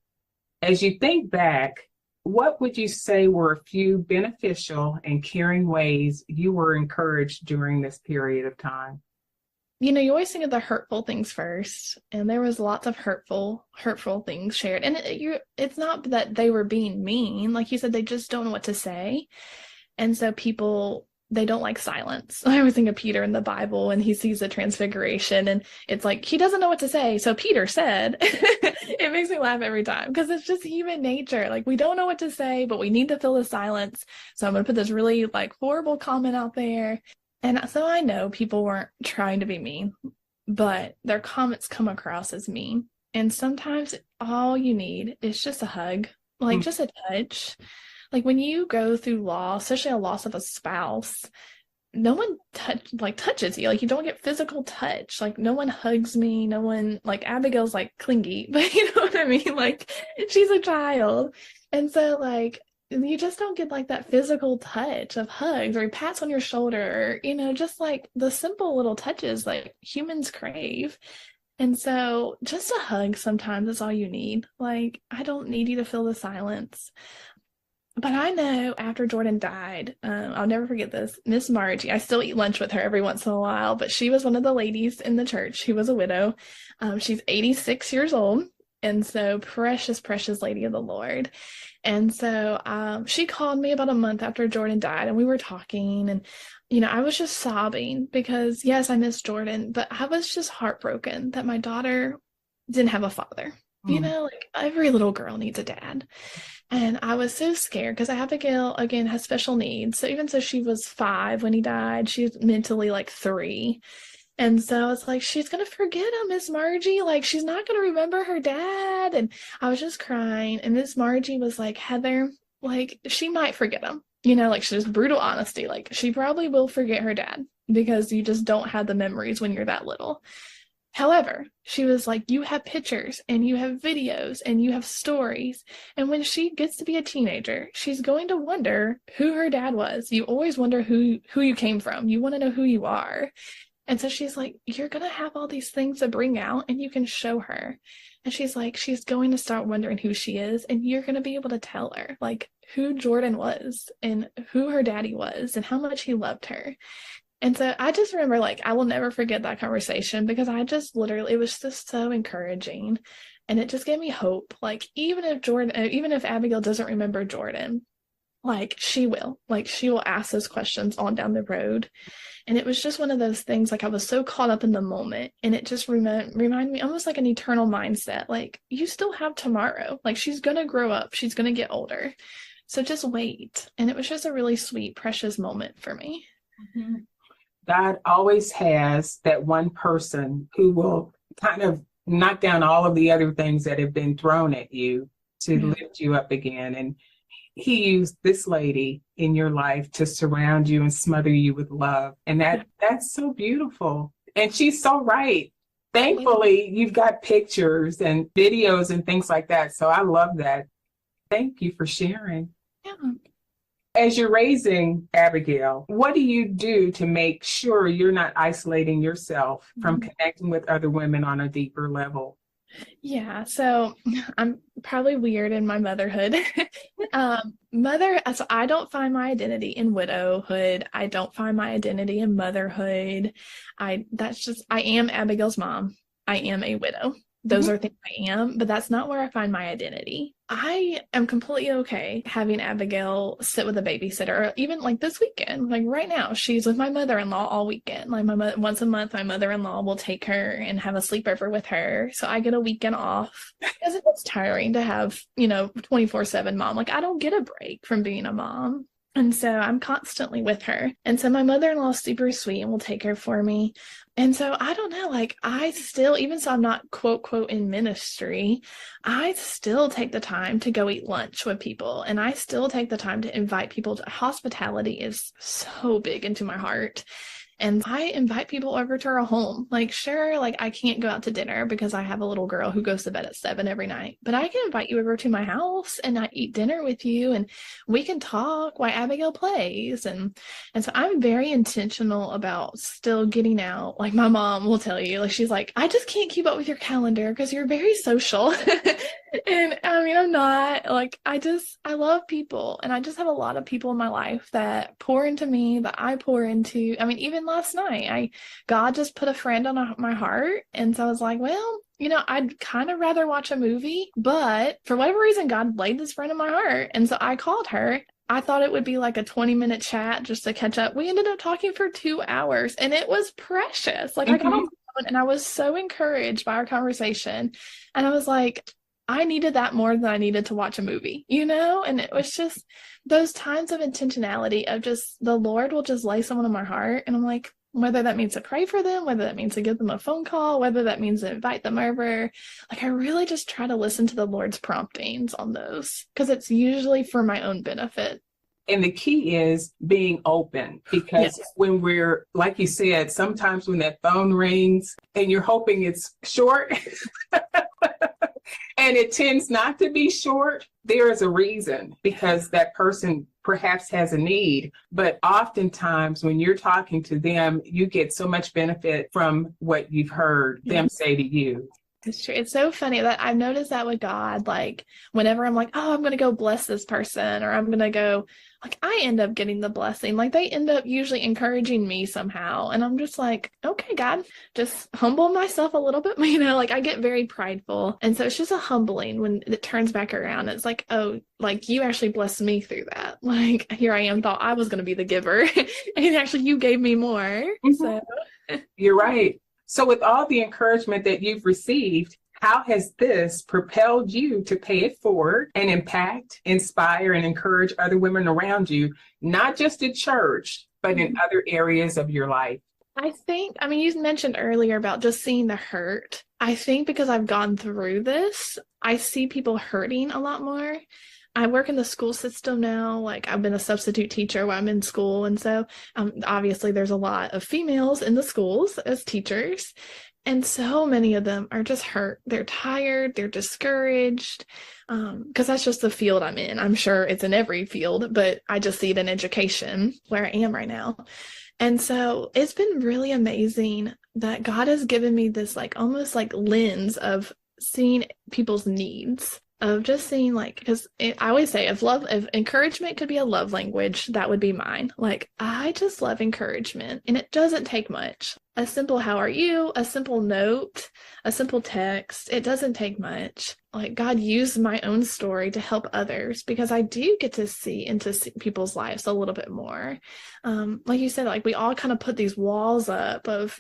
As you think back, what would you say were a few beneficial and caring ways you were encouraged during this period of time? You always think of the hurtful things first, and there was lots of hurtful things shared. And it's not that they were being mean. Like you said, they just don't know what to say. And so people, they don't like silence. I always think of Peter in the Bible and he sees the transfiguration and it's like, he doesn't know what to say. So Peter said, it makes me laugh every time because it's just human nature. Like, we don't know what to say, but we need to fill the silence. So I'm going to put this really like horrible comment out there. And so I know people weren't trying to be mean, but their comments come across as mean. And sometimes all you need is just a hug, like just a touch. Like when you go through loss, especially a loss of a spouse, no one touches you. Like, you don't get physical touch. Like, no one hugs me. No one, like, Abigail's like clingy, but you know what I mean? Like, she's a child. And so like, you just don't get like that physical touch of hugs or he pats on your shoulder, or, just like the simple little touches like humans crave. And so just a hug sometimes is all you need. Like, I don't need you to fill the silence. But I know after Jordan died, I'll never forget this, Miss Margie, I still eat lunch with her every once in a while, but she was one of the ladies in the church who was a widow. She's 86 years old. And so precious, precious lady of the Lord. And so she called me about a month after Jordan died and we were talking and, I was just sobbing because yes, I miss Jordan, but I was just heartbroken that my daughter didn't have a father. Like every little girl needs a dad. And I was so scared because Abigail, again, has special needs. So even though she was 5 when he died, she's mentally like 3. And so I was like, she's going to forget him, Miss Margie. Like, she's not going to remember her dad. And I was just crying. And Miss Margie was like, Heather, like, she might forget him. Like, she's just brutal honesty. Like, she probably will forget her dad because you just don't have the memories when you're that little. However, she was like, you have pictures and you have videos and you have stories. And when she gets to be a teenager, she's going to wonder who her dad was. You always wonder who you came from. You want to know who you are. And so she's like, you're going to have all these things to bring out and you can show her. And she's like, she's going to start wondering who she is. And you're going to be able to tell her like who Jordan was and who her daddy was and how much he loved her. And so I just remember, like, I will never forget that conversation because I just literally, it was just so encouraging. And it just gave me hope. Like, even if Abigail doesn't remember Jordan, She will ask those questions on down the road. And it was just one of those things, like I was so caught up in the moment, and it just remind me almost like an eternal mindset. Like, you still have tomorrow. Like, she's going to grow up. She's going to get older. So just wait. And it was just a really sweet, precious moment for me. Mm-hmm. God always has that one person who will kind of knock down all of the other things that have been thrown at you to lift you up again. And he used this lady in your life to surround you and smother you with love. And that's so beautiful. And she's so right. Thankfully, you've got pictures and videos and things like that. So I love that. Thank you for sharing. Yeah. As you're raising Abigail, what do you do to make sure you're not isolating yourself from connecting with other women on a deeper level? Yeah, so I'm probably weird in my motherhood. So I don't find my identity in widowhood. I don't find my identity in motherhood. I am Abigail's mom. I am a widow. Those are things I am, but that's not where I find my identity. I am completely okay having Abigail sit with a babysitter, or even like this weekend, like right now, she's with my mother-in-law all weekend. Like once a month, my mother-in-law will take her and have a sleepover with her. So I get a weekend off because it's tiring to have, 24/7 mom. Like, I don't get a break from being a mom. And so I'm constantly with her. And so my mother-in-law is super sweet and will take her for me. And so I don't know, like, I still, even so I'm not quote, quote in ministry, I still take the time to go eat lunch with people. And I still take the time to invite people to hospitality is so big into my heart. And I invite people over to our home. Like, sure, like I can't go out to dinner because I have a little girl who goes to bed at 7 every night, but I can invite you over to my house and I eat dinner with you and we can talk while Abigail plays. And so I'm very intentional about still getting out. Like, my mom will tell you, like, she's like, I just can't keep up with your calendar because you're very social. And I mean, I'm not, like, I love people, and I just have a lot of people in my life that pour into me, that I pour into. I mean, even last night, God just put a friend on my heart. And so I was like, well, I'd kind of rather watch a movie, but for whatever reason, God laid this friend in my heart. And so I called her. I thought it would be like a 20-minute chat just to catch up. We ended up talking for 2 hours, and it was precious. Like, I got on the phone and I was so encouraged by our conversation. And I was like, I needed that more than I needed to watch a movie, and it was just those times of intentionality of just the Lord will just lay someone on my heart. And I'm like, whether that means to pray for them, whether that means to give them a phone call, whether that means to invite them over, like, I really just try to listen to the Lord's promptings on those, because it's usually for my own benefit. And the key is being open, because when we're, like you said, sometimes when that phone rings and you're hoping it's short and it tends not to be short, there is a reason, because that person perhaps has a need. But oftentimes when you're talking to them, you get so much benefit from what you've heard them say to you. It's true. It's so funny that I've noticed that with God, like, whenever I'm like, oh, I'm going to go bless this person, or I'm going to go, like, I end up getting the blessing. Like, they end up usually encouraging me somehow. And I'm just like, okay, God, just humble myself a little bit. Like, I get very prideful. And so it's just a humbling when it turns back around. It's like, oh, like, you actually blessed me through that. Like, here I am, thought I was going to be the giver. And actually you gave me more. So you're right. So with all the encouragement that you've received, how has this propelled you to pay it forward and impact, inspire, and encourage other women around you, not just at church, but in other areas of your life? I think, you mentioned earlier about just seeing the hurt. I think because I've gone through this, I see people hurting a lot more. I work in the school system now. Like, I've been a substitute teacher while I'm in school. And so obviously there's a lot of females in the schools as teachers. And so many of them are just hurt. They're tired. They're discouraged. Because that's just the field I'm in. I'm sure it's in every field, but I just see it in education where I am right now. And so it's been really amazing that God has given me this, like, almost like lens of seeing people's needs. Of just seeing, like, because I always say, if encouragement could be a love language, that would be mine. Like, I just love encouragement, and it doesn't take much. A simple "how are you?" a simple note, a simple text. It doesn't take much. like God used my own story to help others, because I do get to see into people's lives a little bit more. Like you said, like we all kind of put these walls up of,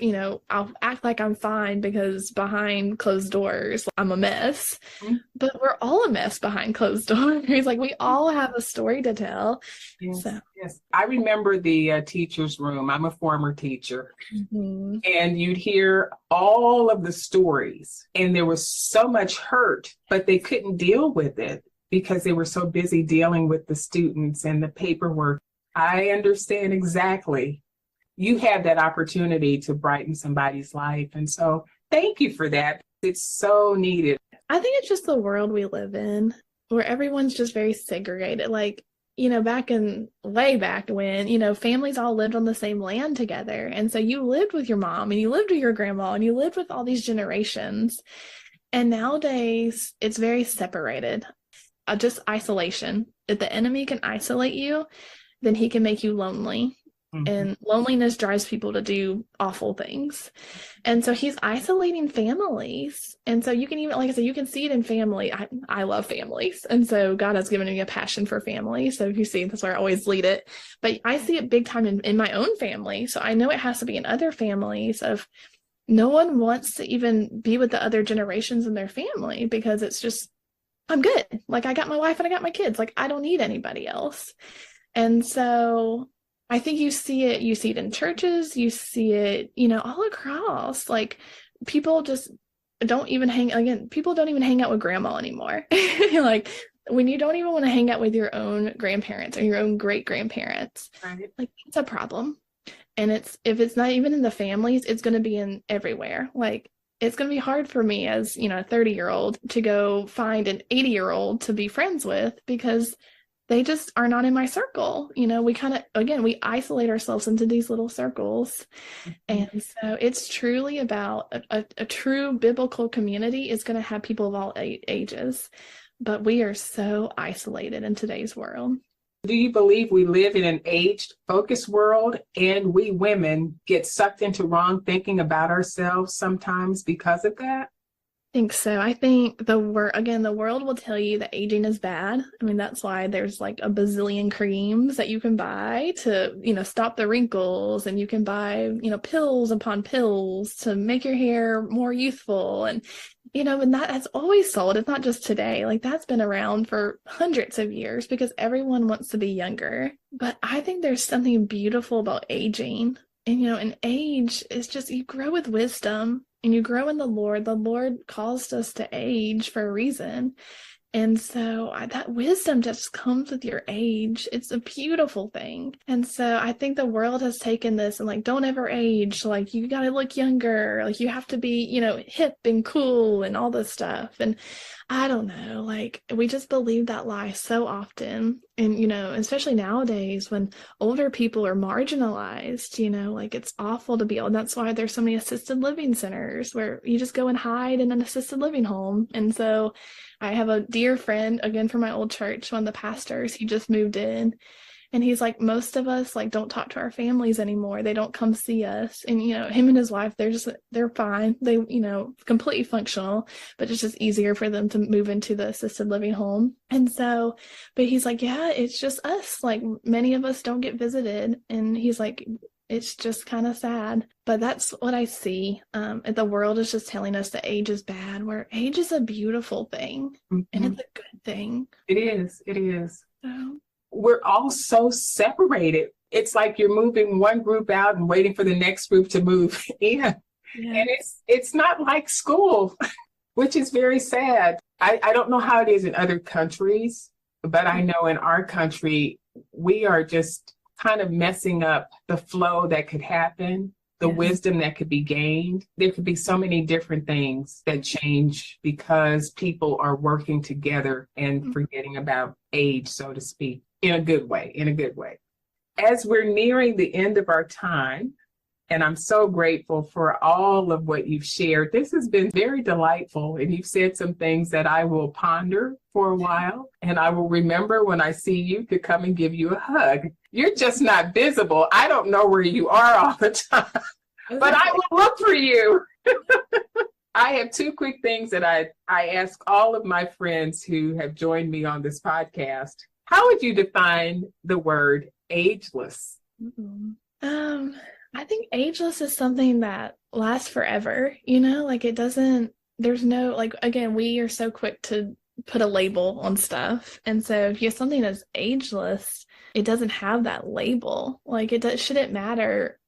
I'll act like I'm fine because behind closed doors, I'm a mess. Mhm. But we're all a mess behind closed doors. Like we all have a story to tell. Yes, So, yes. I remember the teacher's room. I'm a former teacher. mhm. And you'd hear all of the stories, and there was so much hurt, but they couldn't deal with it because they were so busy dealing with the students and the paperwork. I understand exactly. You had that opportunity to brighten somebody's life. And so thank you for that. It's so needed. I think it's just the world we live in where everyone's just very segregated. Like, way back when, families all lived on the same land together. And so you lived with your mom and you lived with your grandma and you lived with all these generations. And nowadays it's very separated, just isolation. If the enemy can isolate you, then he can make you lonely. Mhm. And loneliness drives people to do awful things. And so he's isolating families. And so you can even, like I said, you can see it in family. I love families. And so God has given me a passion for family. So if you see, that's where I always lead it. But I see it big time in my own family. So I know it has to be in other families of no one wants to even be with the other generations in their family because it's just, I'm good. Like I got my wife and I got my kids. Like I don't need anybody else. And so I think you see it in churches, you see it, all across. Like people just people don't even hang out with grandma anymore. Like when you don't even want to hang out with your own grandparents or your own great grandparents, Right. like it's a problem. And if it's not even in the families, it's going to be in everywhere. Like it's going to be hard for me as, a 30-year-old to go find an 80-year-old to be friends with because they just are not in my circle. We kind of, again, we isolate ourselves into these little circles. And so it's truly about a true biblical community is going to have people of all ages. But we are so isolated in today's world. Do you believe we live in an age-focused world and we women get sucked into wrong thinking about ourselves sometimes because of that? Think so. I think the world will tell you that aging is bad. I mean, that's why there's like a bazillion creams that you can buy to, stop the wrinkles, and you can buy, pills upon pills to make your hair more youthful. And, and that has always sold. It's not just today. Like that's been around for hundreds of years because everyone wants to be younger. But I think there's something beautiful about aging. And, and age is just, you grow with wisdom. And you grow in the Lord. The Lord calls us to age for a reason. And so that wisdom just comes with your age. It's a beautiful thing. And so I think the world has taken this and like, don't ever age. Like you got to look younger. Like you have to be, hip and cool and all this stuff. And I don't know, like we just believe that lie so often. And, especially nowadays when older people are marginalized, like it's awful to be old. That's why there's so many assisted living centers where you just go and hide in an assisted living home. And so I have a dear friend, again, from my old church, one of the pastors, he just moved in. And he's like, most of us like don't talk to our families anymore. They don't come see us. And, him and his wife, they're fine. They, completely functional, but it's just easier for them to move into the assisted living home. And so, but he's like, yeah, it's just us. Like many of us don't get visited. And he's like, it's just kind of sad. But that's what I see. The world is just telling us that age is bad, where age is a beautiful thing. Mm-hmm. And it's a good thing. It is. It is. So. We're all so separated. It's like you're moving one group out and waiting for the next group to move in. Yeah. And it's not like school, which is very sad. I don't know how it is in other countries, but I know in our country, we are just kind of messing up the flow that could happen, the wisdom that could be gained. There could be so many different things that change because people are working together and forgetting about age, so to speak. In a good way. As we're nearing the end of our time, and I'm so grateful for all of what you've shared. This has been very delightful, and you've said some things that I will ponder for a while, and I will remember when I see you to come and give you a hug. You're just not visible. I don't know where you are all the time, but I will look for you. I have two quick things that I ask all of my friends who have joined me on this podcast. How would you define the word ageless? Mhm. I think ageless is something that lasts forever, you know, like it doesn't, there's no, like, again, we are so quick to put a label on stuff. And so if you have something that's ageless, it doesn't have that label. Like shouldn't matter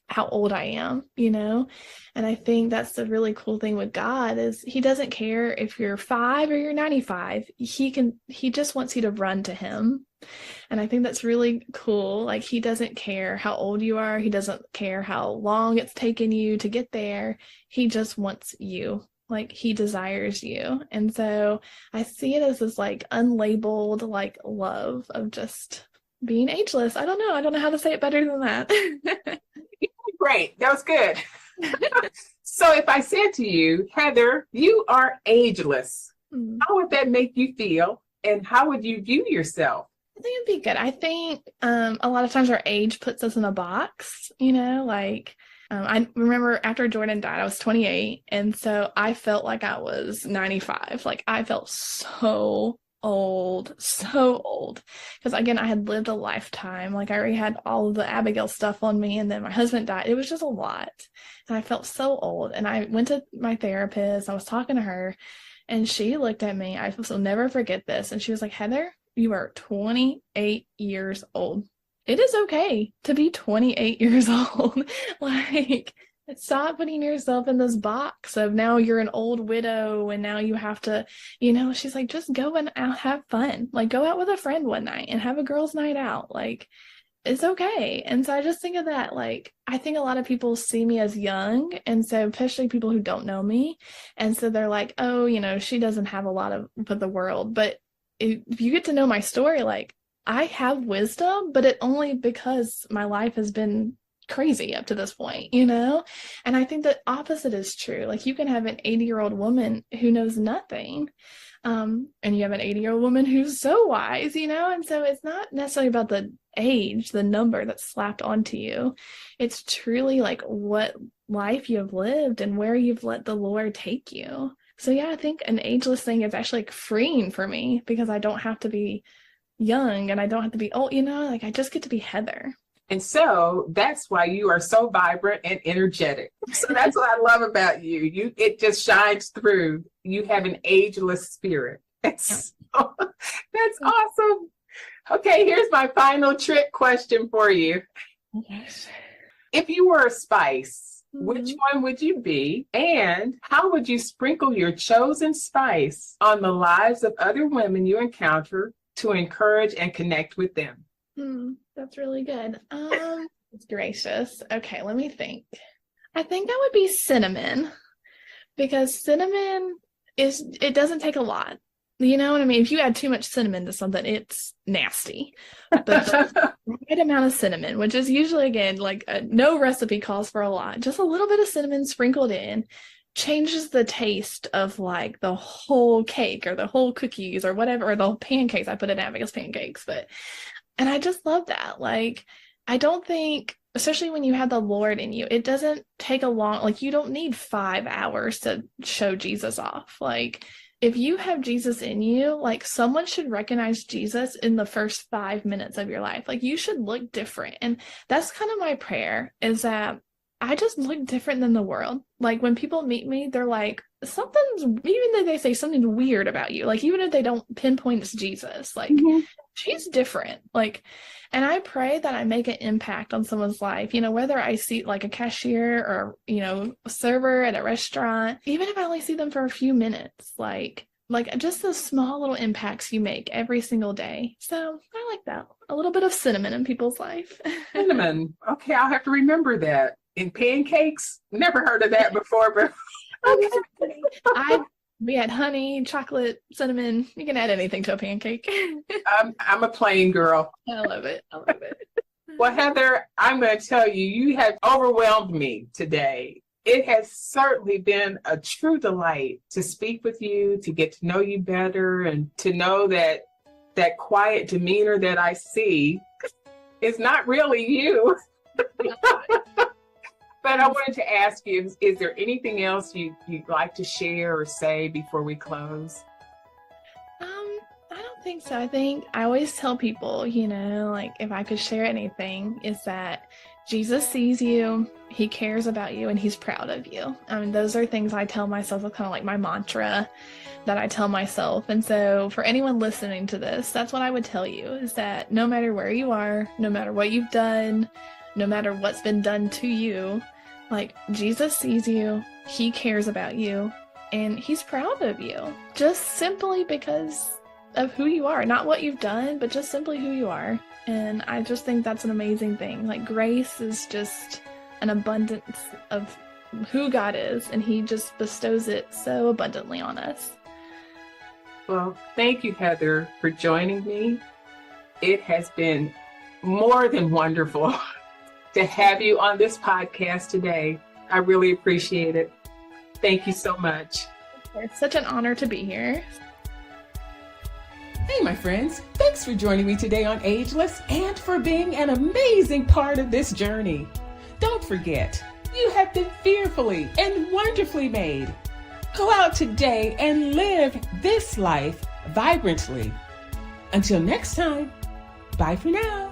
how old I am, you know? And I think that's the really cool thing with God is he doesn't care if you're 5 or you're 95. He just wants you to run to him. And I think that's really cool. Like he doesn't care how old you are. He doesn't care how long it's taken you to get there. He just wants you. Like he desires you. And so I see it as this like unlabeled like love of just being ageless. I don't know. I don't know how to say it better than that. Great. That was good. So if I said to you, Heather, you are ageless, how would that make you feel? And how would you view yourself? I think it'd be good. I think a lot of times our age puts us in a box, you know, like I remember after Jordan died, I was 28. And so I felt like I was 95. Like I felt so old. Because again, I had lived a lifetime. Like I already had all of the Abigail stuff on me. And then my husband died. It was just a lot. And I felt so old. And I went to my therapist. I was talking to her and she looked at me. I will never forget this. And she was like, Heather, you are 28 years old. It is okay to be 28 years old. Like, stop putting yourself in this box of now you're an old widow and now you have to, you know, she's like, just go and have fun. Like, go out with a friend one night and have a girls' night out. Like, it's okay. And so I just think of that. Like, I think a lot of people see me as young. And so, especially people who don't know me. And so they're like, oh, you know, she doesn't have a lot of the world. But if you get to know my story, like I have wisdom, but it only because my life has been crazy up to this point, you know? And I think the opposite is true. Like you can have an 80-year-old woman who knows nothing. And you have an 80-year-old woman who's so wise, you know? And so it's not necessarily about the age, the number that's slapped onto you. It's truly like what life you have lived and where you've let the Lord take you. So yeah, I think an ageless thing is actually like freeing for me because I don't have to be young and I don't have to be old, you know, like I just get to be Heather. And so that's why you are so vibrant and energetic. So that's what I love about you. It just shines through. You have an ageless spirit. That's awesome. Okay, here's my final trick question for you. Yes. If you were a spice, which one would you be? And how would you sprinkle your chosen spice on the lives of other women you encounter to encourage and connect with them? That's really good. It's gracious. Okay, let me think. I think that would be cinnamon because cinnamon it doesn't take a lot. You know what I mean? If you add too much cinnamon to something, it's nasty. But the right amount of cinnamon, which is usually, again, like no recipe calls for a lot. Just a little bit of cinnamon sprinkled in changes the taste of like the whole cake or the whole cookies or whatever, or the pancakes. I put in Abigail's pancakes, and I just love that. Like, I don't think, especially when you have the Lord in you, it doesn't take a long, like you don't need 5 hours to show Jesus off. Like, if you have Jesus in you, like someone should recognize Jesus in the first 5 minutes of your life. Like you should look different. And that's kind of my prayer is that I just look different than the world. Like when people meet me, they're like, something's, even though they say something's weird about you, like even if they don't pinpoint it's Jesus, like she's different. Like, and I pray that I make an impact on someone's life, you know, whether I see like a cashier or, you know, a server at a restaurant, even if I only see them for a few minutes, like just those small little impacts you make every single day. So I like that. A little bit of cinnamon in people's life. Cinnamon. Okay, I'll have to remember that. In pancakes? Never heard of that before, but okay. We had honey, chocolate, cinnamon. You can add anything to a pancake. I'm a plain girl. I love it. Well, Heather, I'm going to tell you, you have overwhelmed me today. It has certainly been a true delight to speak with you, to get to know you better, and to know that that quiet demeanor that I see is not really you. But I wanted to ask you, is there anything else you'd like to share or say before we close? I don't think so. I think I always tell people, like if I could share anything, is that Jesus sees you, he cares about you, and he's proud of you. I mean, those are things I tell myself, kind of like my mantra that I tell myself. And so for anyone listening to this, that's what I would tell you, is that no matter where you are, no matter what you've done, no matter what's been done to you, like Jesus sees you, he cares about you, and he's proud of you, just simply because of who you are, not what you've done, but just simply who you are. And I just think that's an amazing thing. Like, grace is just an abundance of who God is, and he just bestows it so abundantly on us. Well, thank you, Heather, for joining me. It has been more than wonderful to have you on this podcast today. I really appreciate it. Thank you so much. It's such an honor to be here. Hey, my friends, thanks for joining me today on Ageless and for being an amazing part of this journey. Don't forget, you have been fearfully and wonderfully made. Go out today and live this life vibrantly. Until next time, bye for now.